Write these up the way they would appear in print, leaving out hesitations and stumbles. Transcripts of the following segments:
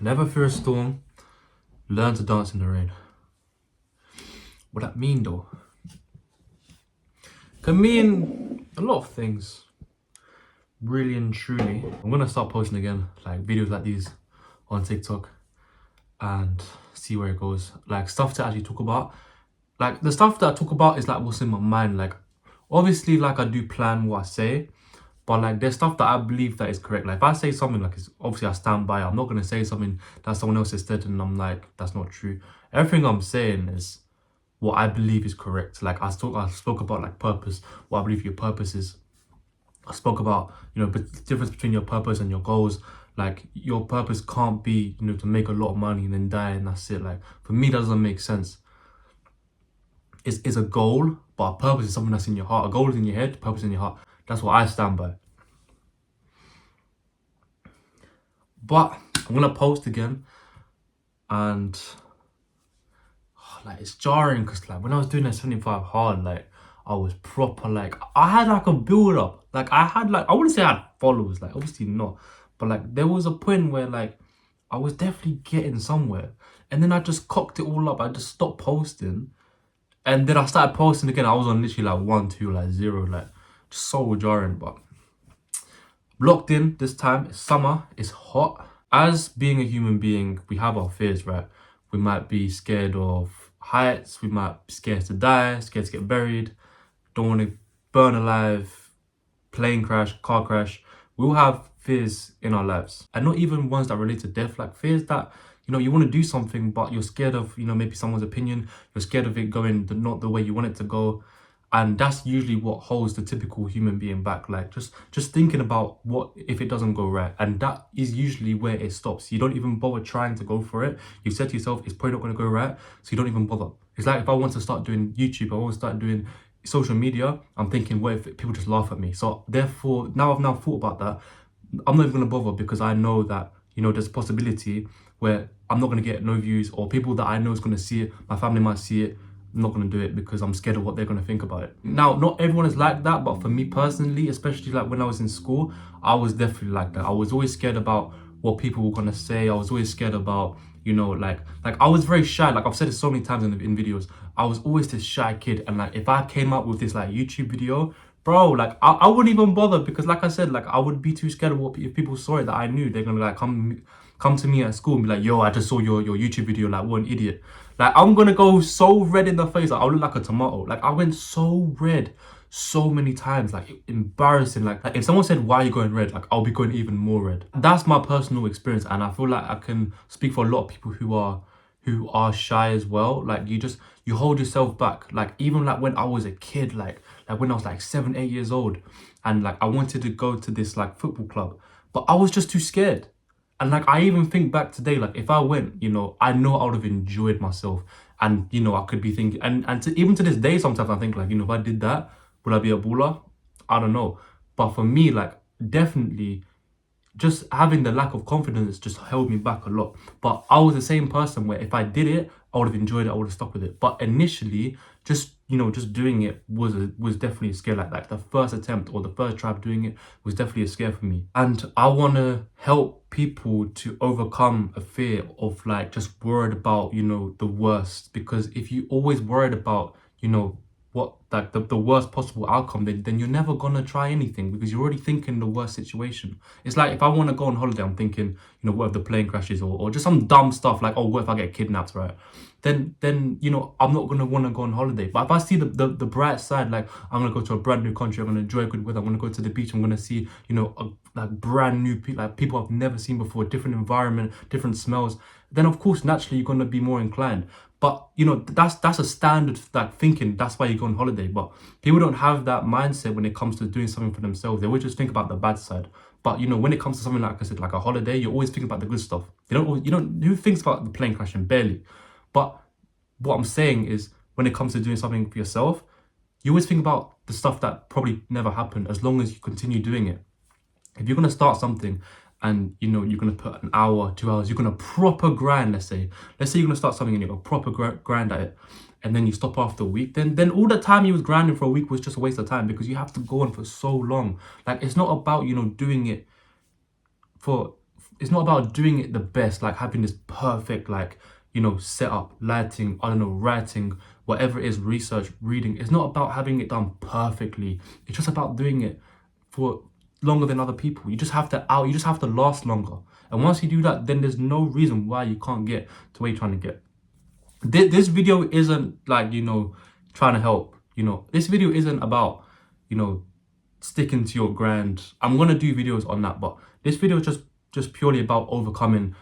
Never fear a storm. Learn to dance in the rain. What that mean though? Can mean a lot of things. Really and truly. I'm gonna start posting again, like videos like these on TikTok and see where it goes. Like stuff to actually talk about. Like the stuff that I talk about is like what's in my mind. Like obviously like I do plan what I say, but like there's stuff that I believe that is correct. Like if I say something like it's obviously I stand by, I'm not gonna say something that someone else has said and I'm like, that's not true. Everything I'm saying is what I believe is correct. Like I spoke about like purpose, what I believe your purpose is. I spoke about, the difference between your purpose and your goals. Like your purpose can't be, to make a lot of money and then die and that's it. Like for me, that doesn't make sense. It's a goal, but a purpose is something that's in your heart. A goal is in your head, purpose in your heart. That's what I stand by. But I'm gonna post again, and like it's jarring because like when I was doing that 75 hard, like I was proper like I had like a build up. Like I had like I wouldn't say I had followers, like obviously not, but like there was a point where like I was definitely getting somewhere, and then I just cocked it all up. I just stopped posting. And then I started posting again. I was on literally like 1, 2, like 0, like just so jarring. But locked in this time. It's summer. It's hot. As being a human being, we have our fears, right? We might be scared of heights. We might be scared to die, scared to get buried, don't want to burn alive, plane crash, car crash. We all have fears in our lives, and not even ones that relate to death. Like fears that you want to do something, but you're scared of maybe someone's opinion. You're scared of it going not the way you want it to go, and that's usually what holds the typical human being back. Like just thinking about what if it doesn't go right, and that is usually where it stops. You don't even bother trying to go for it. You said to yourself, it's probably not going to go right, so you don't even bother. It's like if I want to start doing YouTube, I want to start doing social media, I'm thinking, what if people just laugh at me? So therefore, I've now thought about that, I'm not even gonna bother because I know that there's a possibility where I'm not gonna get no views, or people that I know is gonna see it, my family might see it. I'm not gonna do it because I'm scared of what they're gonna think about it. Now, not everyone is like that, but for me personally, especially like when I was in school, I was definitely like that. I was always scared about what people were gonna say. I was always scared about like I was very shy. Like I've said it so many times in videos. I was always this shy kid, and like if I came up with this like YouTube video, bro, like I wouldn't even bother because like I said, like I would be too scared of what if people saw it that I knew they're gonna like come to me at school and be like, yo, I just saw your YouTube video, like what an idiot. Like I'm gonna go so red in the face, like I look like a tomato. Like I went so red so many times, like embarrassing. Like if someone said, why are you going red, like I'll be going even more red. That's my personal experience, and I feel like I can speak for a lot of people who are shy as well. Like you hold yourself back. Like even like when I was a kid, like when I was like 7, 8 years old, and like I wanted to go to this like football club, but I was just too scared. And like I even think back today, like if I went, I know I would have enjoyed myself. And I could be thinking, and even to this day sometimes I think like, if I did that, would I be a baller? I don't know. But for me, like definitely just having the lack of confidence just held me back a lot. But I was the same person where if I did it, I would have enjoyed it, I would have stuck with it. But initially, just doing it was definitely a scare. Like the first attempt or the first try of doing it was definitely a scare for me. And I want to help people to overcome a fear of like just worried about the worst. Because if you always worried about what like the worst possible outcome, then you're never gonna try anything because you're already thinking the worst situation. It's like if I want to go on holiday, I'm thinking, what if the plane crashes, or just some dumb stuff like, oh, what if I get kidnapped, right? Then I'm not gonna want to go on holiday. But if I see the bright side, like I'm gonna go to a brand new country, I'm gonna enjoy good weather, I'm gonna go to the beach, I'm gonna see like brand new like people I've never seen before, different environment, different smells, then of course naturally you're gonna be more inclined. But that's a standard like thinking. That's why you go on holiday. But people don't have that mindset when it comes to doing something for themselves. They always just think about the bad side. But when it comes to something like I said, like a holiday, you always think about the good stuff. Who thinks about the plane crashing? Barely. But what I'm saying is when it comes to doing something for yourself, you always think about the stuff that probably never happened as long as you continue doing it. If you're gonna start something and you're gonna put an hour, 2 hours, you're gonna proper grind, let's say you're gonna start something and you're gonna proper grind at it, and then you stop after a week, then all the time you was grinding for a week was just a waste of time because you have to go on for so long. Like it's not about doing it for it's not about doing it the best, like having this perfect, like, you know, setup, lighting, I don't know, writing, whatever it is, research, reading. It's not about having it done perfectly. It's just about doing it for longer than other people. You just have to last longer. And once you do that, then there's no reason why you can't get to where you're trying to get. This video isn't like, you know, trying to help, you know. This video isn't about, you know, sticking to your grind. I'm gonna do videos on that, but this video is just purely about overcoming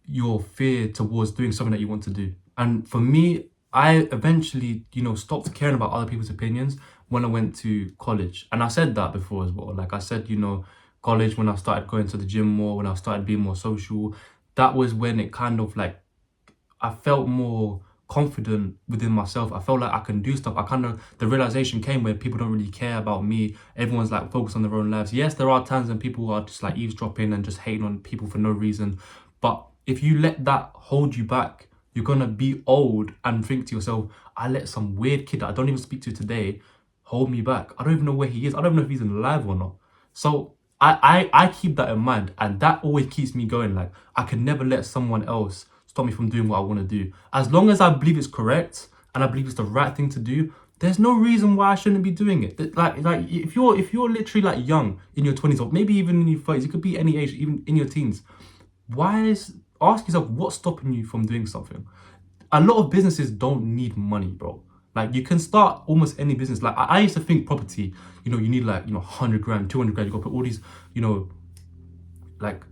your fear towards doing something that you want to do. And for me, I eventually, you know, stopped caring about other people's opinions when I went to college. And I said that before as well. Like I said, you know, college, when I started going to the gym more, when I started being more social, that was when it kind of like, I felt more confident within myself. I felt like I can do stuff. The realization came where people don't really care about me. Everyone's like focused on their own lives. Yes, there are times when people are just like eavesdropping and just hating on people for no reason. But if you let that hold you back, you're gonna be old and think to yourself, I let some weird kid that I don't even speak to today hold me back. I don't even know where he is. I don't even know if he's alive or not. So I keep that in mind, and that always keeps me going. Like, I can never let someone else stop me from doing what I want to do. As long as I believe it's correct and I believe it's the right thing to do, there's no reason why I shouldn't be doing it. Like if you're literally like young in your 20s, or maybe even in your 30s, it could be any age, even in your teens. Ask yourself, what's stopping you from doing something? A lot of businesses don't need money, bro. Like, you can start almost any business. Like, I used to think property, you know, you need like, you know, 100 grand, 200 grand, you gotta put all these, you know, like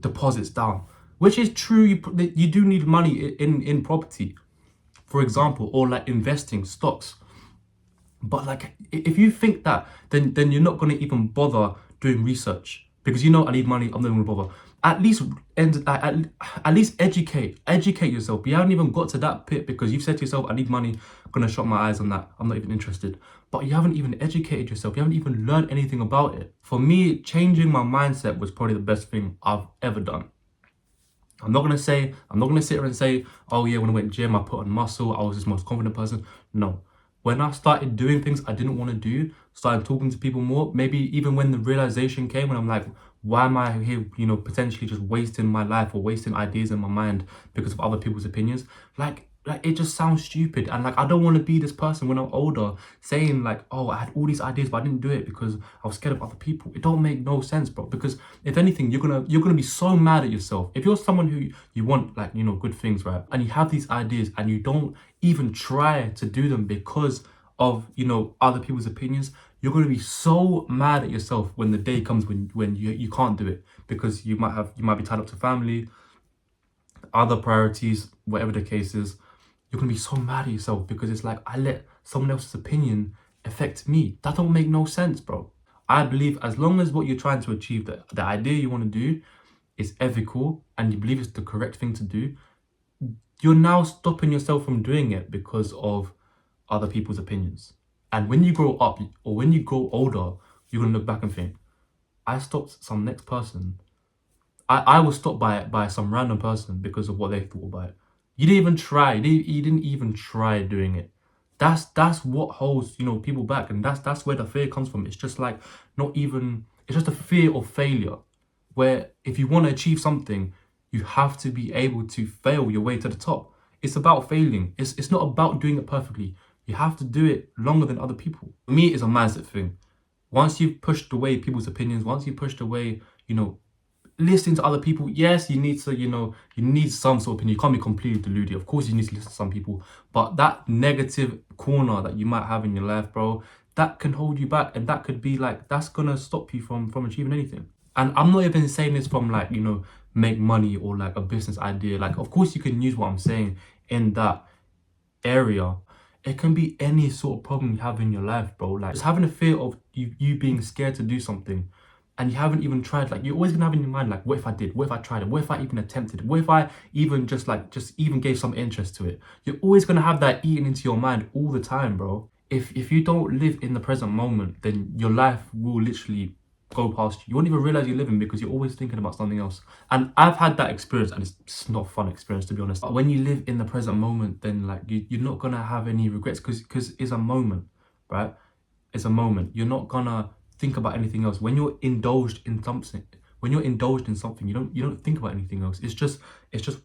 deposits down, which is true. You do need money in property, for example, or like investing stocks. But like, if you think that, then you're not going to even bother doing research, because you know, I need money, I'm not going to bother. At least at least educate yourself. You haven't even got to that pit because you've said to yourself, I need money, I'm gonna shut my eyes on that, I'm not even interested. But you haven't even educated yourself, you haven't even learned anything about it. For me, changing my mindset was probably the best thing I've ever done. I'm not gonna sit here and say, oh yeah, when I went gym, I put on muscle, I was this most confident person. No. When I started doing things I didn't want to do, started talking to people more, maybe even when the realization came, when I'm like, why am I here, you know, potentially just wasting my life or wasting ideas in my mind because of other people's opinions? Like it just sounds stupid. And like, I don't want to be this person when I'm older saying like, oh, I had all these ideas, but I didn't do it because I was scared of other people. It don't make no sense, bro. Because if anything, you're gonna be so mad at yourself. If you're someone who you want, like, you know, good things, right? And you have these ideas and you don't even try to do them because of, you know, other people's opinions, you're going to be so mad at yourself when the day comes when you can't do it, because you might be tied up to family, other priorities, whatever the case is. You're going to be so mad at yourself because it's like, I let someone else's opinion affect me. That don't make no sense, bro. I believe as long as what you're trying to achieve, the idea you want to do is ethical and you believe it's the correct thing to do, you're now stopping yourself from doing it because of other people's opinions. And when you grow up or when you grow older, you're gonna look back and think, I stopped some next person. I was stopped by some random person because of what they thought about it. You didn't even try. You didn't even try doing it. That's what holds, you know, people back, and that's where the fear comes from. It's just like it's just a fear of failure, where if you want to achieve something, you have to be able to fail your way to the top. It's about failing. It's not about doing it perfectly. You have to do it longer than other people. For me, it's a mindset thing. Once you've pushed away people's opinions, once you've pushed away, you know, listening to other people, yes, you need to, you know, you need some sort of opinion. You can't be completely deluded. Of course, you need to listen to some people, but that negative corner that you might have in your life, bro, that can hold you back, and that could be like, that's gonna stop you from achieving anything. And I'm not even saying this from like, you know, make money or like a business idea. Like, of course, you can use what I'm saying in that area. It can be any sort of problem you have in your life, bro. Like, just having a fear of you being scared to do something and you haven't even tried. Like, you're always gonna have in your mind, like, what if I did? What if I tried it? What if I even attempted it? What if I even just even gave some interest to it? You're always gonna have that eating into your mind all the time, bro. If you don't live in the present moment, then your life will literally go past you. You won't even realize you're living because you're always thinking about something else. And I've had that experience, and it's not a fun experience, to be honest. But when you live in the present moment, then like you're not gonna have any regrets because it's a moment, right? It's a moment. You're not gonna think about anything else. When you're indulged in something, when you're indulged in something, you don't think about anything else. It's just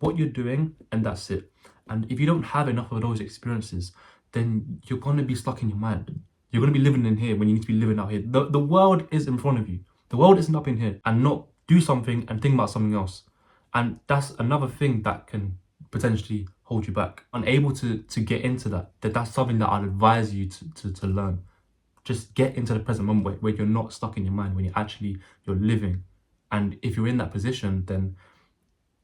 what you're doing, and that's it. And if you don't have enough of those experiences, then you're gonna be stuck in your mind. You're gonna be living in here when you need to be living out here. The world is in front of you. The world isn't up in here. And not do something and think about something else. And that's another thing that can potentially hold you back. Unable to get into that's something that I'd advise you to learn. Just get into the present moment where you're not stuck in your mind, when you're living. And if you're in that position, then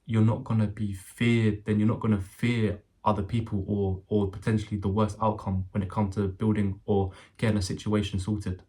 you're not gonna be feared, then you're not gonna fear other people or potentially the worst outcome when it comes to building or getting a situation sorted.